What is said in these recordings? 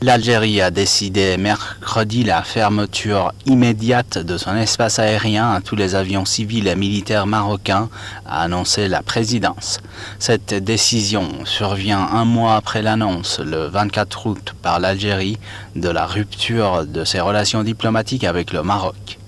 L'Algérie a décidé mercredi la fermeture immédiate de son espace aérien à tous les avions civils et militaires marocains, a annoncé la présidence. Cette décision survient un mois après l'annonce, le 24 août, par l'Algérie de la rupture de ses relations diplomatiques avec le Maroc.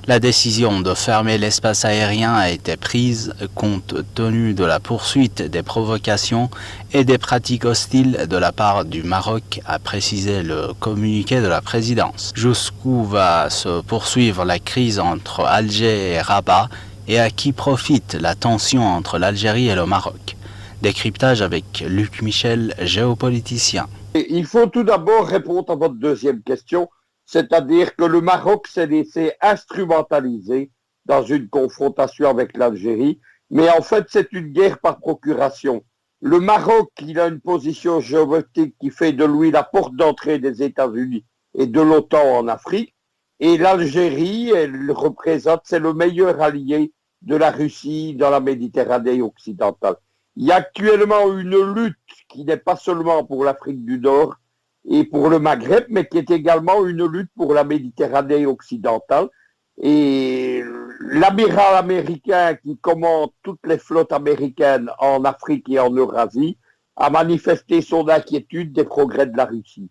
La décision de fermer l'espace aérien a été prise compte tenu de la poursuite des provocations et des pratiques hostiles de la part du Maroc, a précisé le communiqué de la présidence. Jusqu'où va se poursuivre la crise entre Alger et Rabat et à qui profite la tension entre l'Algérie et le Maroc? Décryptage avec Luc Michel, géopoliticien. Il faut tout d'abord répondre à votre deuxième question. C'est-à-dire que le Maroc s'est laissé instrumentaliser dans une confrontation avec l'Algérie, mais en fait c'est une guerre par procuration. Le Maroc, il a une position géopolitique qui fait de lui la porte d'entrée des États-Unis et de l'OTAN en Afrique, et l'Algérie, elle représente, c'est le meilleur allié de la Russie dans la Méditerranée occidentale. Il y a actuellement une lutte qui n'est pas seulement pour l'Afrique du Nord, et pour le Maghreb, mais qui est également une lutte pour la Méditerranée occidentale. Et l'amiral américain qui commande toutes les flottes américaines en Afrique et en Eurasie a manifesté son inquiétude des progrès de la Russie.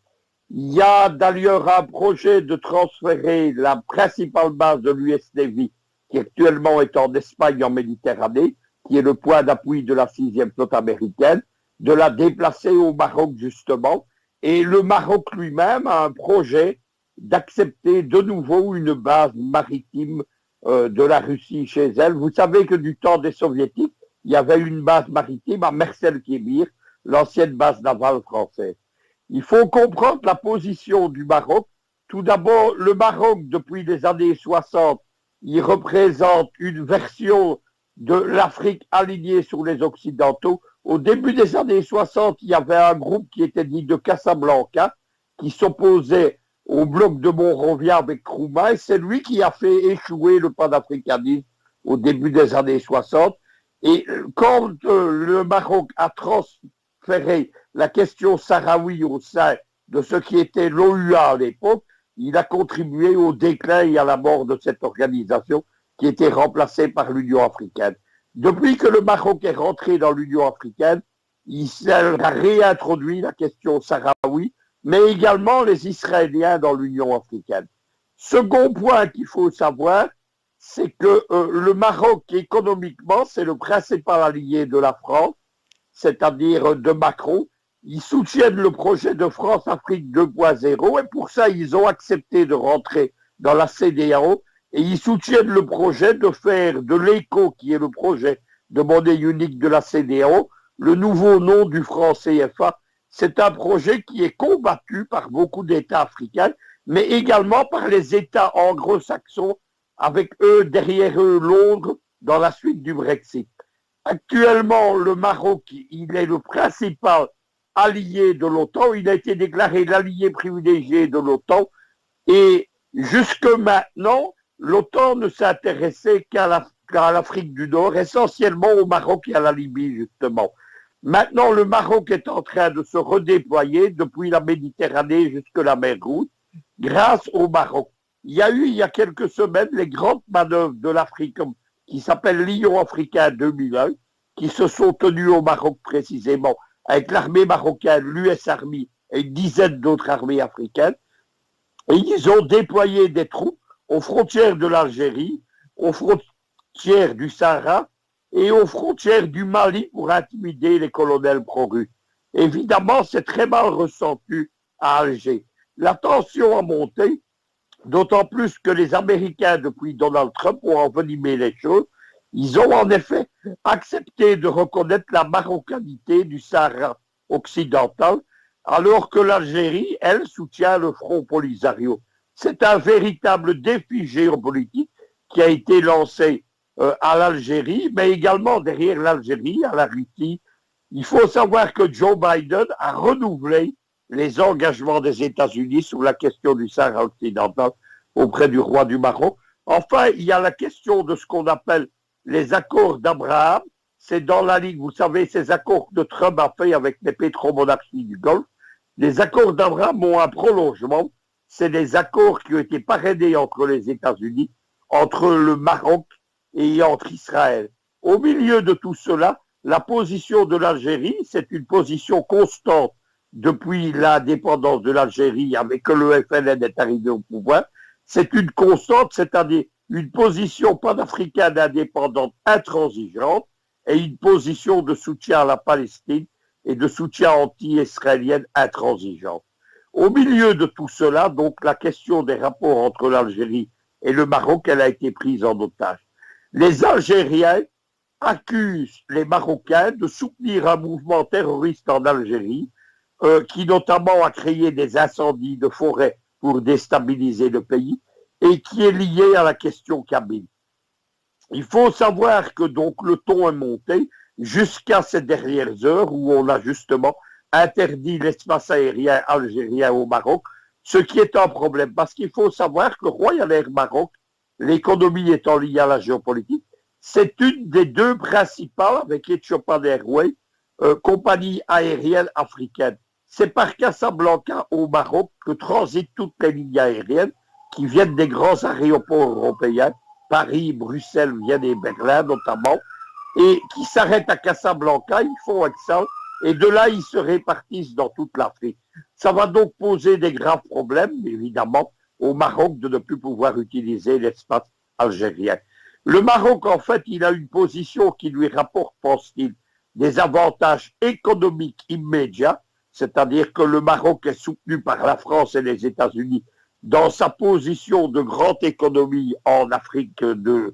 Il y a d'ailleurs un projet de transférer la principale base de l'US Navy, qui actuellement est en Espagne en Méditerranée, qui est le point d'appui de la 6e flotte américaine, de la déplacer au Maroc justement. Et le Maroc lui-même a un projet d'accepter de nouveau une base maritime de la Russie chez elle. Vous savez que du temps des Soviétiques, il y avait une base maritime à Mers-el-Kébir, l'ancienne base navale française. Il faut comprendre la position du Maroc. Tout d'abord, le Maroc, depuis les années 60, il représente une version de l'Afrique alignée sur les Occidentaux. Au début des années 60, il y avait un groupe qui était dit de Casablanca, qui s'opposait au bloc de Monrovia avec Nkrumah, et c'est lui qui a fait échouer le panafricanisme au début des années 60. Et quand le Maroc a transféré la question sahraoui au sein de ce qui était l'OUA à l'époque, il a contribué au déclin et à la mort de cette organisation qui était remplacée par l'Union africaine. Depuis que le Maroc est rentré dans l'Union africaine, il a réintroduit la question sahraoui, mais également les Israéliens dans l'Union africaine. Second point qu'il faut savoir, c'est que le Maroc, économiquement, c'est le principal allié de la France, c'est-à-dire de Macron. Ils soutiennent le projet de France-Afrique 2.0 et pour ça, ils ont accepté de rentrer dans la CEDEAO. Et ils soutiennent le projet de faire de l'ECO, qui est le projet de monnaie unique de la CEDEAO, le nouveau nom du franc CFA. C'est un projet qui est combattu par beaucoup d'États africains, mais également par les États anglo-saxons, avec eux, derrière eux, Londres, dans la suite du Brexit. Actuellement, le Maroc, il est le principal allié de l'OTAN. Il a été déclaré l'allié privilégié de l'OTAN. Et jusque maintenant, l'OTAN ne s'intéressait qu'à l'Afrique du Nord, essentiellement au Maroc et à la Libye, justement. Maintenant, le Maroc est en train de se redéployer depuis la Méditerranée jusque la mer Rouge, grâce au Maroc. Il y a eu, il y a quelques semaines, les grandes manœuvres de l'Afrique, qui s'appellent Lion africain 2001, qui se sont tenues au Maroc précisément, avec l'armée marocaine, l'US Army et une dizaine d'autres armées africaines. Et ils ont déployé des troupes aux frontières de l'Algérie, aux frontières du Sahara et aux frontières du Mali pour intimider les colonels pro-russes. Évidemment, c'est très mal ressenti à Alger. La tension a monté, d'autant plus que les Américains, depuis Donald Trump, ont envenimé les choses. Ils ont en effet accepté de reconnaître la marocanité du Sahara occidental, alors que l'Algérie, elle, soutient le Front Polisario. C'est un véritable défi géopolitique qui a été lancé à l'Algérie, mais également derrière l'Algérie, à la Russie. Il faut savoir que Joe Biden a renouvelé les engagements des États-Unis sur la question du Sahara occidental auprès du roi du Maroc. Enfin, il y a la question de ce qu'on appelle les accords d'Abraham. C'est dans la ligne, vous savez, ces accords que Trump a fait avec les pétromonarchies du Golfe. Les accords d'Abraham ont un prolongement. C'est des accords qui ont été parrainés entre les États-Unis, entre le Maroc et entre Israël. Au milieu de tout cela, la position de l'Algérie, c'est une position constante depuis l'indépendance de l'Algérie, avec que le FLN est arrivé au pouvoir. C'est une constante, c'est-à-dire une position panafricaine indépendante intransigeante et une position de soutien à la Palestine et de soutien anti-israélienne intransigeante. Au milieu de tout cela, donc la question des rapports entre l'Algérie et le Maroc, elle a été prise en otage. Les Algériens accusent les Marocains de soutenir un mouvement terroriste en Algérie qui notamment a créé des incendies de forêt pour déstabiliser le pays et qui est lié à la question kabyle. Il faut savoir que donc le ton est monté jusqu'à ces dernières heures où on a justement interdit l'espace aérien algérien au Maroc, ce qui est un problème parce qu'il faut savoir que Royal Air Maroc, l'économie étant liée à la géopolitique, c'est une des deux principales, avec Ethiopian Airways, compagnies aériennes africaines. C'est par Casablanca au Maroc que transitent toutes les lignes aériennes qui viennent des grands aéroports européens, Paris, Bruxelles, Vienne et Berlin notamment, et qui s'arrêtent à Casablanca, ils font Excel, et de là, ils se répartissent dans toute l'Afrique. Ça va donc poser des graves problèmes, évidemment, au Maroc de ne plus pouvoir utiliser l'espace algérien. Le Maroc, en fait, il a une position qui lui rapporte, pense-t-il, des avantages économiques immédiats, c'est-à-dire que le Maroc est soutenu par la France et les États-Unis dans sa position de grande économie en Afrique de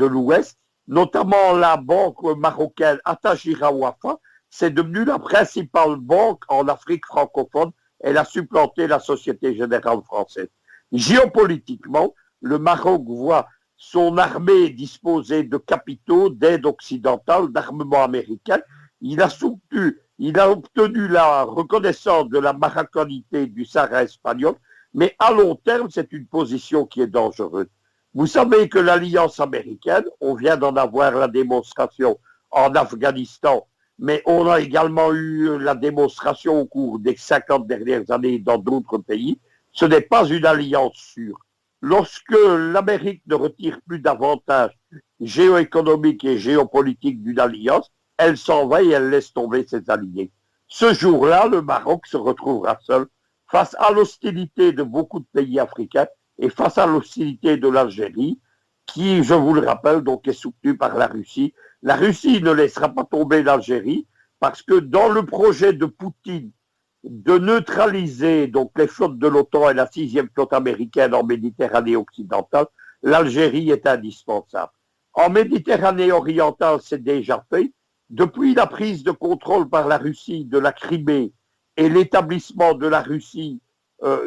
l'Ouest, notamment la banque marocaine Attajira Wafa, c'est devenu la principale banque en Afrique francophone. Elle a supplanté la Société Générale Française. Géopolitiquement, le Maroc voit son armée disposer de capitaux, d'aide occidentale, d'armement américain. Il a obtenu la reconnaissance de la marocanité du Sahara espagnol, mais à long terme, c'est une position qui est dangereuse. Vous savez que l'Alliance américaine, on vient d'en avoir la démonstration en Afghanistan, mais on a également eu la démonstration au cours des 50 dernières années dans d'autres pays. Ce n'est pas une alliance sûre. Lorsque l'Amérique ne retire plus d'avantages géoéconomiques et géopolitiques d'une alliance, elle s'en va et elle laisse tomber ses alliés. Ce jour-là, le Maroc se retrouvera seul face à l'hostilité de beaucoup de pays africains et face à l'hostilité de l'Algérie, qui, je vous le rappelle, donc est soutenue par la Russie. La Russie ne laissera pas tomber l'Algérie parce que dans le projet de Poutine de neutraliser donc les flottes de l'OTAN et la 6e flotte américaine en Méditerranée occidentale, l'Algérie est indispensable. En Méditerranée orientale, c'est déjà fait. Depuis la prise de contrôle par la Russie de la Crimée et l'établissement de la Russie,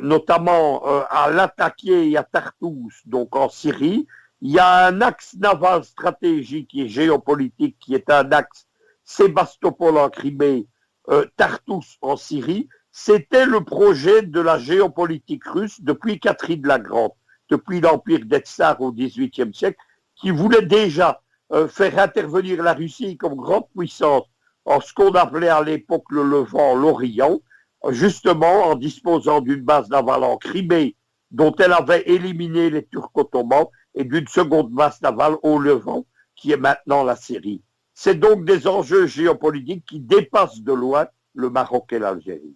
notamment à Latakia et à Tartous, donc en Syrie, il y a un axe naval stratégique et géopolitique qui est un axe Sébastopol en Crimée, Tartous en Syrie. C'était le projet de la géopolitique russe depuis Catherine la Grande, depuis l'empire des Tsars au XVIIIe siècle, qui voulait déjà faire intervenir la Russie comme grande puissance en ce qu'on appelait à l'époque le Levant, l'Orient, justement en disposant d'une base navale en Crimée dont elle avait éliminé les Turcs ottomans et d'une seconde base navale au Levant qui est maintenant la Syrie. C'est donc des enjeux géopolitiques qui dépassent de loin le Maroc et l'Algérie.